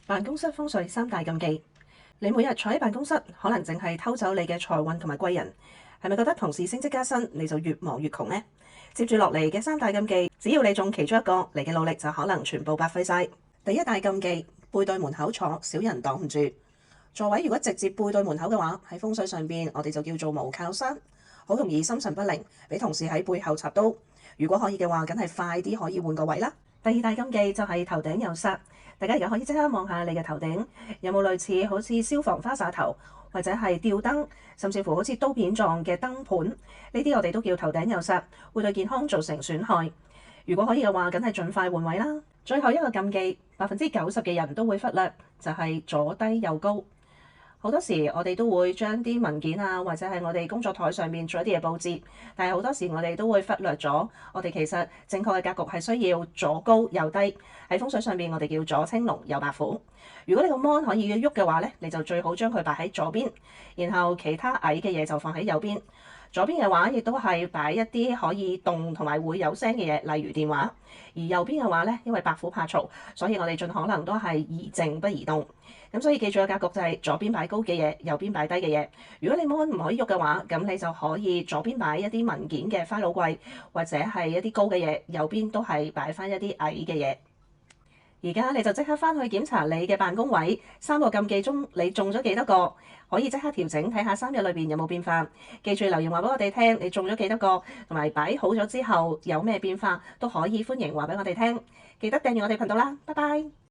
辦公室風水三大禁忌。你每日坐喺辦公室，可能淨係偷走你嘅財運同埋貴人，係咪覺得同事升職加薪，你就越忙越窮呢？接住落嚟嘅三大禁忌，只要你中其中一個，你嘅努力就可能全部白費晒。第一大禁忌，背對門口坐，小人擋唔住。座位如果直接背對門口嘅話，喺風水上邊我哋就叫做無靠山，好容易心神不寧，俾同事喺背後插刀。如果可以嘅話，梗係快啲可以換個位啦。第二大禁忌就係頭頂有煞，大家而家可以即刻望下你嘅頭頂有冇類似好似消防花灑頭，或者係吊燈，甚至乎好似刀片狀嘅燈盤，呢啲我哋都叫頭頂有煞，會對健康造成損害。如果可以嘅話，梗係盡快換位啦。最後一個禁忌，90%嘅人都會忽略，就係左低右高。好多時我哋都會將啲文件啊，或者係我哋工作台上面做一啲嘅佈置，但係好多時我哋都會忽略咗，我哋其實正確嘅格局係需要左高右低。喺風水上面，我哋叫左青龍右白虎。如果你個 mon 可以喐嘅話咧，你就最好將佢擺喺左邊，然後其他矮嘅嘢就放喺右邊。左邊嘅話，亦都係擺一啲可以動同埋會有聲嘅嘢，例如電話。而右邊嘅話咧，因為白虎怕嘈，所以我哋盡可能都係宜靜不宜動。咁所以記住嘅格局就係左邊擺高嘅嘢，右邊擺低嘅嘢。如果你 mon 唔可以喐嘅話，咁你就可以左邊擺一啲文件嘅花露櫃，或者係一啲高嘅嘢，右邊都係擺翻一啲矮嘅嘢。而家你就即刻翻去檢查你嘅辦公位，三個禁忌中你中咗幾多個？可以即刻調整，睇下3日裏邊有冇變化。記住留言話俾我哋聽，你中咗幾多個，同埋擺好咗之後有咩變化，都可以歡迎話俾我哋聽。記得訂閱我哋頻道啦，拜拜。